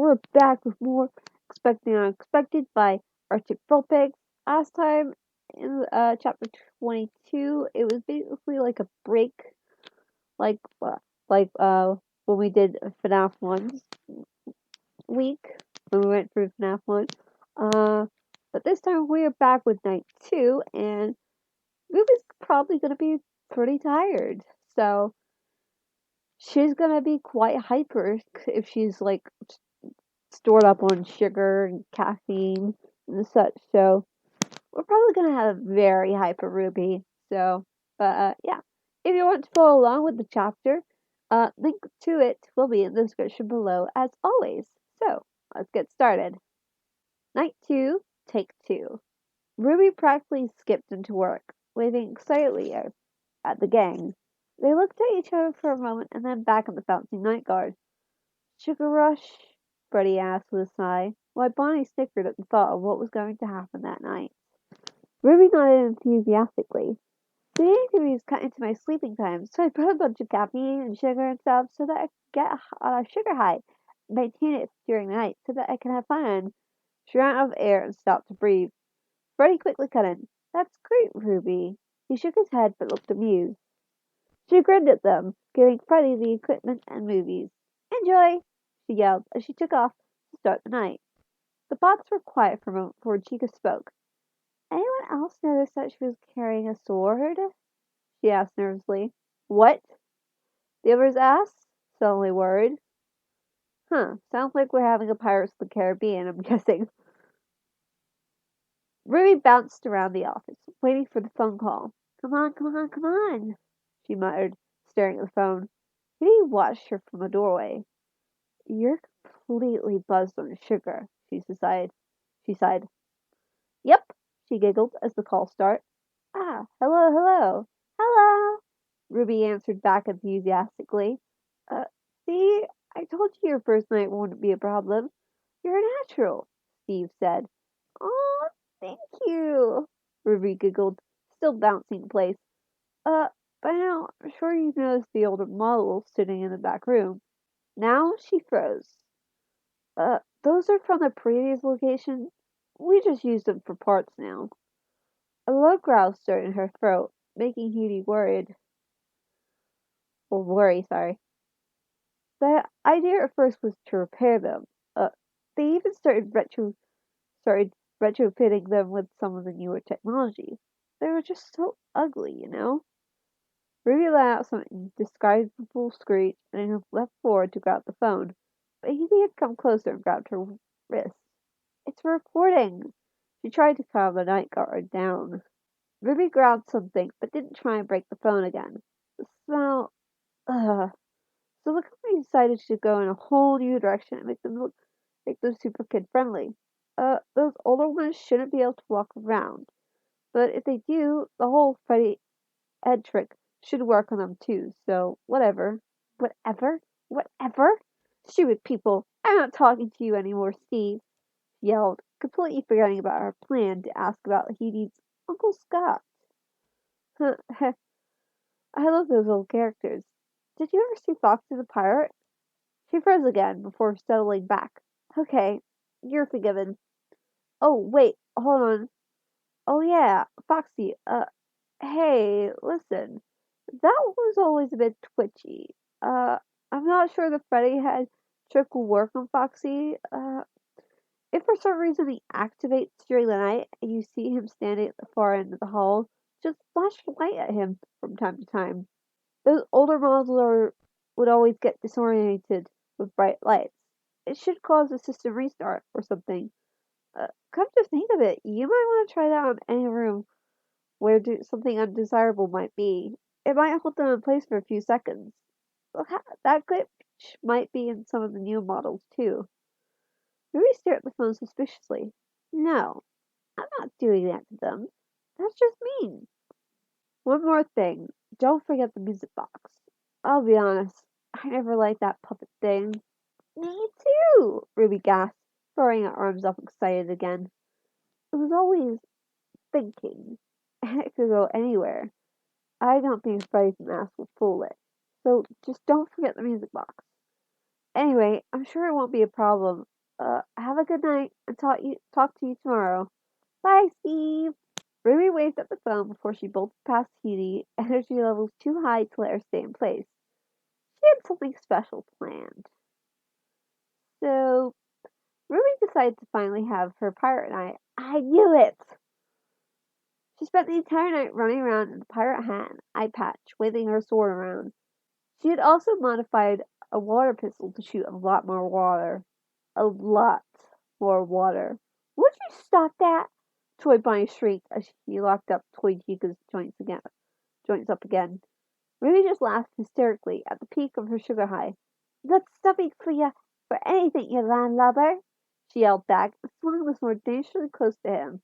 we're back with more Expecting Unexpected by Arctic Tropics. Last time in chapter 22, it was basically like a break, like uh, like when we did FNAF 1's week, when we went through FNAF 1. Uh, but this time we are back with night 2, and Ruby's probably going to be pretty tired. So she's going to be quite hyper if she's like stored up on sugar and caffeine and such. So we're probably gonna have a very hyper Ruby. So, but yeah, if you want to follow along with the chapter, link to it will be in the description below as always. So let's get started. Night 2, take 2. Ruby practically skipped into work, waving excitedly at the gang. They looked at each other for a moment and then back at the bouncing night guard. Sugar rush? Freddie asked with a sigh, while Bonnie snickered at the thought of what was going to happen that night. Ruby nodded enthusiastically. The interviews cut into my sleeping time, so I put a bunch of caffeine and sugar and stuff so that I could get a sugar high, maintain it during the night so that I can have fun. She ran out of air and stopped to breathe. Freddie quickly cut in. That's great, Ruby. He shook his head but looked amused. She grinned at them, giving Freddie the equipment and movies. Enjoy! She yelled as she took off to start the night. The bots were quiet for a moment before Chica spoke. Anyone else notice that she was carrying a sword? She asked nervously. What? The others asked, suddenly worried. Sounds like we're having a Pirates of the Caribbean, I'm guessing. Ruby bounced around the office, waiting for the phone call. Come on, come on, come on, she muttered, staring at the phone. Kitty watched her from the doorway. You're completely buzzed on sugar, she sighed. Yep, she giggled as the call started. Ah, hello, hello. Hello, Ruby answered back enthusiastically. Uh, see, I told you your first night wouldn't be a problem. You're a natural, Steve said. Oh, thank you, Ruby giggled, still bouncing in place. By now, I'm sure you've noticed the older model sitting in the back room. Now she froze. Those are from the previous location. We just use them for parts now. A low growl started in her throat, making Hedy worried. Or worry, sorry. The idea at first was to repair them. They even started retrofitting them with some of the newer technology. They were just so ugly, you know? Ruby let out some indescribable screech and leapt forward to grab the phone, but Hedy had come closer and grabbed her wrist. It's recording! She tried to calm the night guard down. Ruby growled something, but didn't try and break the phone again. The smell, ugh. So the company decided to go in a whole new direction and make them super kid friendly. Those older ones shouldn't be able to walk around, but if they do, the whole Freddy head trick should work on them too. So whatever, whatever. Stupid people! I'm not talking to you anymore, Steve. She yelled, completely forgetting about her plan to ask about Hedy's Uncle Scott. I love those old characters. Did you ever see Foxy the Pirate? She froze again before settling back. Okay, you're forgiven. Oh, wait, hold on. Oh yeah, Foxy, hey, listen. That was always a bit twitchy. I'm not sure the Freddy head trick will work on Foxy. If for some reason he activates during the night and you see him standing at the far end of the hall, just flash a light at him from time to time. Those older would always get disoriented with bright lights. It should cause a system restart or something. Come to think of it, you might want to try that on any room where something undesirable might be. It might hold them in place for a few seconds. That glitch might be in some of the new models too. Ruby stared at the phone suspiciously. No, I'm not doing that to them. That's just mean. One more thing. Don't forget the music box. I'll be honest, I never liked that puppet thing. Me too, Ruby gasped, throwing her arms up excited again. It was always thinking, and it could go anywhere. I don't think Freddy's mask will fool it. So just don't forget the music box. Anyway, I'm sure it won't be a problem. Have a good night and talk to you tomorrow. Bye, Steve. Ruby waved up the phone before she bolted past Edie, energy levels too high to let her stay in place. She had something special planned. So, Ruby decided to finally have her pirate night. I knew it! She spent the entire night running around in a pirate hat and eye patch, waving her sword around. She had also modified a water pistol to shoot a lot more water. A lot more water. Would you stop that? Toy Bonnie shrieked as she locked up Toy Chica's joints up again. Ruby just laughed hysterically at the peak of her sugar high. Good stuffing for you, for anything, you landlubber! She yelled back and swung the sword dangerously close to him.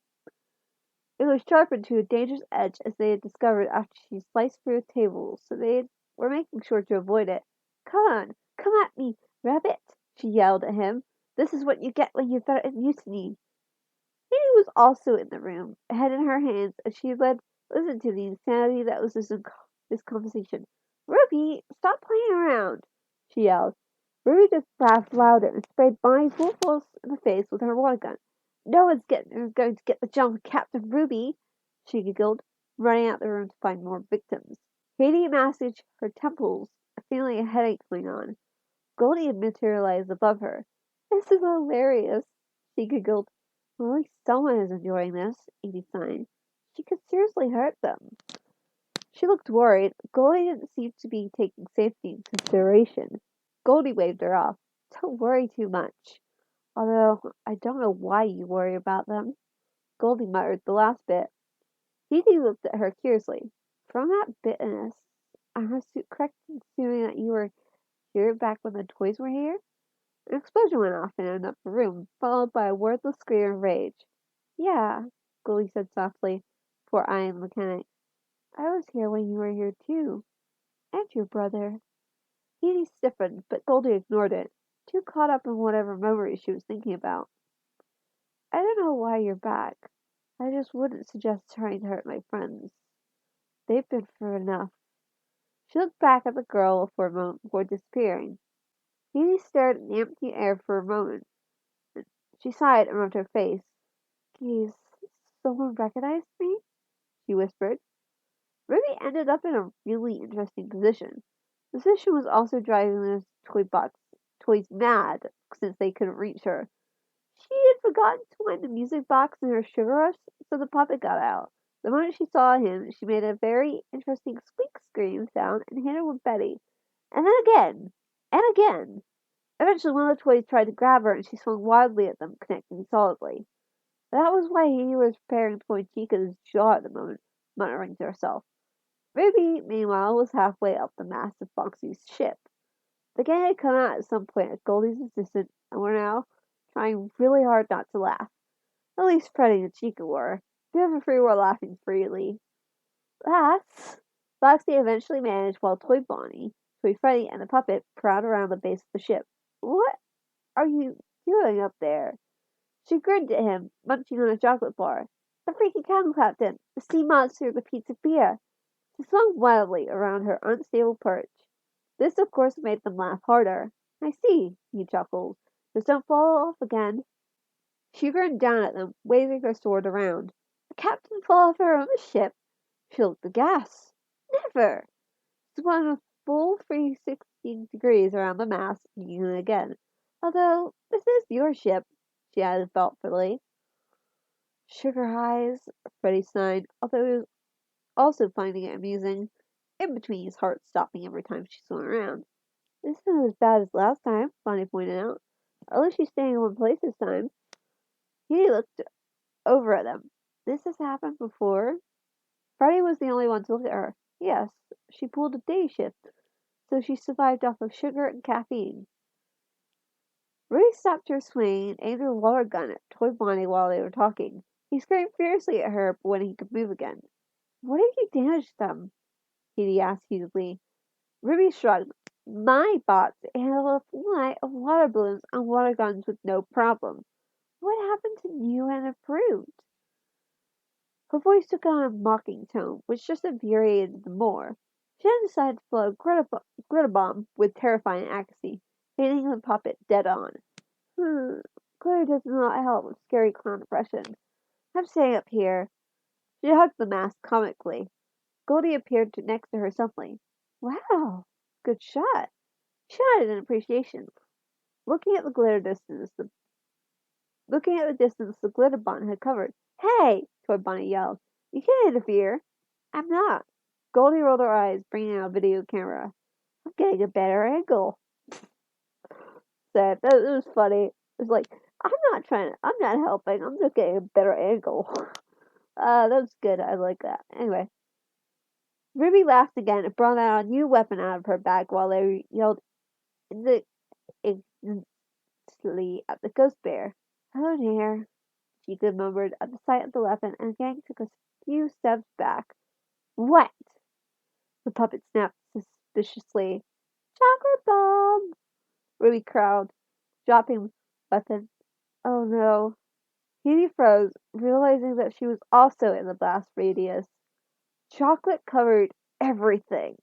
It was sharpened to a dangerous edge as they had discovered after she sliced through a table, so they were making sure to avoid it. Come at me, rabbit! She yelled at him. This is what you get when you threaten mutiny. Katie was also in the room, head in her hands, as she listened to the insanity that was this conversation. Ruby, stop playing around, she yelled. Ruby just laughed louder and sprayed Bonnie full force in the face with her water gun. No one's going to get the jump of Captain Ruby, she giggled, running out the room to find more victims. Katie massaged her temples, feeling a headache coming on. Goldie had materialized above her. This is hilarious, she giggled. Well, at least someone is enjoying this, Edie sighed. She could seriously hurt them. She looked worried. Goldie didn't seem to be taking safety into consideration. Goldie waved her off. Don't worry too much. Although, I don't know why you worry about them. Goldie muttered the last bit. Edie looked at her curiously. From that bitterness, I'm correct in assuming that you were here back when the toys were here? An explosion went off in another room, followed by a wordless scream of rage. Yeah, Goldie said softly, before eyeing the mechanic. I was here when you were here too. And your brother. Edie stiffened, but Goldie ignored it, too caught up in whatever memory she was thinking about. I don't know why you're back. I just wouldn't suggest trying to hurt my friends. They've been through enough. She looked back at the girl for a moment before disappearing. Edie stared at the empty air for a moment. She sighed and rubbed her face. Geez, someone recognized me? She whispered. Ruby ended up in a really interesting position. The position was also driving the toys mad since they couldn't reach her. She had forgotten to wind the music box in her sugar rush, so the puppet got out. The moment she saw him, she made a very interesting squeak scream sound and hit him with Betty. And then again. And again. Eventually, one of the toys tried to grab her, and she swung wildly at them, connecting solidly. That was why he was preparing to point Chica's jaw at the moment, muttering to herself. Ruby, meanwhile, was halfway up the mast of Foxy's ship. The gang had come out at some point at Goldie's insistence and were now trying really hard not to laugh. At least Freddie and Chica were. The other three were laughing freely. That's Foxy eventually managed while Toy Bonnie, Toy Freddy, and the puppet prowled around the base of the ship. What are you doing up there? She grinned at him, munching on a chocolate bar. The freaky clown captain, the sea monster, the pizza beer. She swung wildly around her unstable perch. This, of course, made them laugh harder. I see, he chuckled. Just don't fall off again. She grinned down at them, waving her sword around. The captain fall off her own ship? She looked aghast. Never! Swung a full 360 degrees around the mast, and again. Although, this is your ship, she added thoughtfully. Sugar highs, Freddie sighed, although he was also finding it amusing, in between his heart stopping every time she swung around. This isn't as bad as last time, Bonnie pointed out. At least she's staying in one place this time. He looked over at them. This has happened before? Freddie was the only one to look at her. Yes, she pulled a day shift, so she survived off of sugar and caffeine. Ruby stopped her swing and aimed her water gun at Toy Bonnie while they were talking. He screamed fiercely at her when he could move again. What if you damaged them? Katie asked heatedly. Ruby shrugged. My bots handle a full night of water balloons and water guns with no problem. What happened to new and improved? Her voice took on a mocking tone, which just infuriated them more. She then decided to blow a glitter bomb with terrifying accuracy, hitting the puppet dead on. Glitter does not help with scary clown depression. I'm staying up here. She hugged the mask comically. Goldie appeared next to her suddenly. Wow, good shot. She nodded in appreciation. Looking at the distance the glitter bonnet had covered. Hey! Toy Bonnie yelled. You can't interfere. I'm not. Goldie rolled her eyes, bringing out a video camera. I'm getting a better angle. Said that was funny. It's like I'm not helping. I'm just getting a better angle. That was good. I like that. Anyway, Ruby laughed again and brought out a new weapon out of her bag while they yelled indignantly at the ghost bear. Oh dear, Chica murmured at the sight of the weapon, and the gang took a few steps back. What? The puppet snapped suspiciously. Chocolate bomb! Ruby crowed, dropping weapon. Oh no. Edie froze, realizing that she was also in the blast radius. Chocolate covered everything.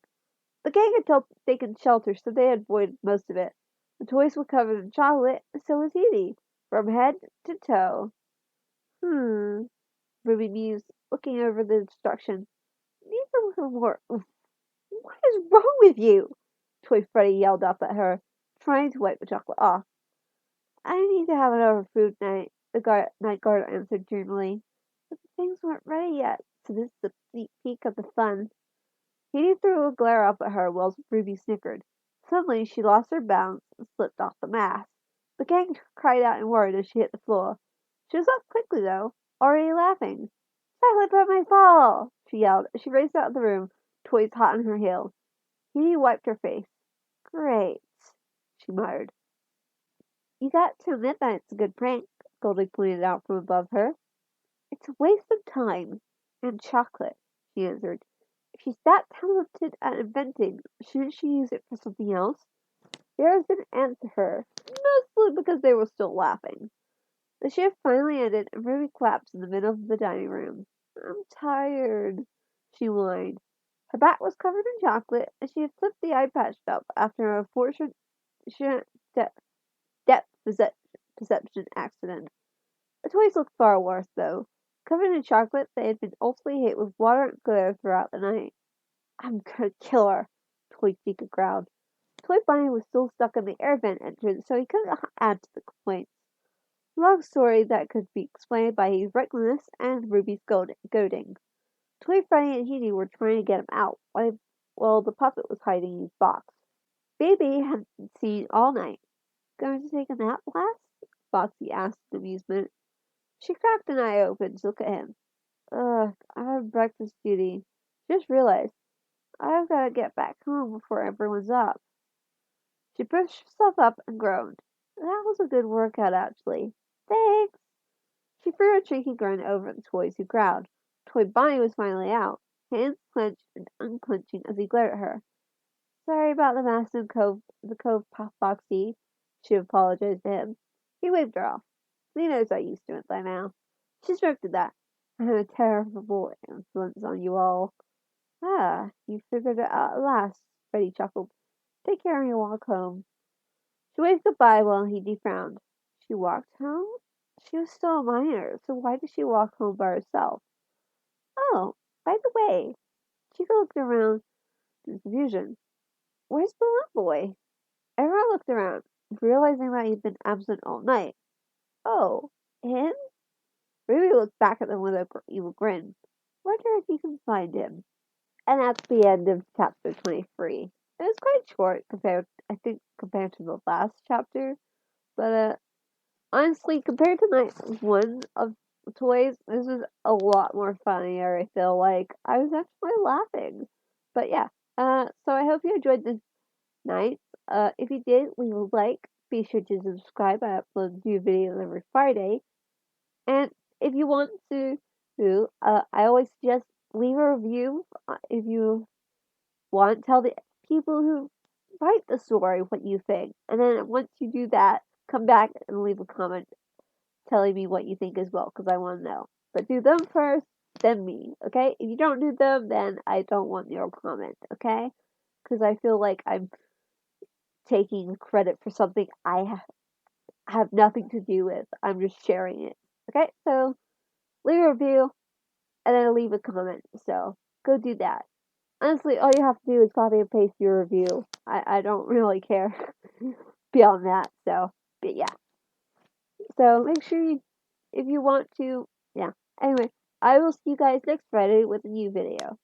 The gang had taken shelter, so they had avoided most of it. The toys were covered in chocolate, and so was Edie, from head to toe. Ruby mused, looking over the destruction. These are little more. What is wrong with you? Toy Freddy yelled up at her, trying to wipe the chocolate off. I need to have another food night, the night guard answered dreamily. But the things weren't ready yet, so this is a sneak peek of the fun. Katie threw a glare up at her while Ruby snickered. Suddenly, she lost her balance and slipped off the mask. The gang cried out in worry as she hit the floor. She was up quickly, though, already laughing. Chocolate from my fall! She yelled as she raced out of the room, toys hot on her heels. Katie wiped her face. Great, she muttered. You got to admit that it's a good prank, Goldie pointed out from above her. It's a waste of time and chocolate, she answered. If she's that talented at inventing, shouldn't she use it for something else? Sarah didn't answer her, mostly because they were still laughing. The shift finally ended, and Ruby collapsed in the middle of the dining room. I'm tired, she whined. Her back was covered in chocolate, and she had flipped the eye patch up after a fortunate depth perception accident. The toys looked far worse, though. Covered in chocolate, they had been ultimately hit with water and glitter throughout the night. I'm gonna kill her, Toy Chica growled. Toy Bonnie was still stuck in the air vent entrance, so he couldn't add to the complaints. Long story that could be explained by his recklessness and Ruby's goading. Toy Freddy and Heidi were trying to get him out, while the puppet was hiding in his box. Baby hadn't been seen all night. Going to take a nap, lass? Foxy asked in amusement. She cracked an eye open to look at him. Ugh, I have breakfast duty. Just realized, I've got to get back home before everyone's up. She pushed herself up and groaned. That was a good workout, actually. Thanks. She threw a cheeky grin over at the toys who growled. Toy Bonnie was finally out, hands clenched and unclenching as he glared at her. Sorry about the mess in the cove, Foxy. She apologized to him. He waved her off. He knows I'm used to it by now. She spoke to that. I have a terrible influence on you all. Ah, you figured it out at last, Freddie chuckled. Take care of your walk home. She waved goodbye while he defrowned. She walked home? She was still a minor, so why did she walk home by herself? Oh, by the way, Chica looked around in confusion. Where's the little boy? Everyone looked around, realizing that he'd been absent all night. Oh, him? Ruby looked back at them with an evil grin. Wonder if you can find him. And that's the end of chapter 23. It was quite short compared to the last chapter, but honestly, compared to night one of toys, this was a lot more funnier. I feel like I was actually laughing, but yeah. So I hope you enjoyed this night. If you did, leave a like. Be sure to subscribe. I upload new videos every Friday. And if you want to, I always suggest leave a review if you want. Tell the people who write the story what you think. And then once you do that, come back and leave a comment telling me what you think as well, because I want to know. But do them first, then me, okay? If you don't do them, then I don't want your comment, okay? Because I feel like I'm taking credit for something I have nothing to do with. I'm just sharing it. Okay, so leave a review and then leave a comment. So go do that. Honestly, all you have to do is copy and paste your review. I don't really care beyond that. So, but yeah. So make sure you, if you want to, yeah. Anyway, I will see you guys next Friday with a new video.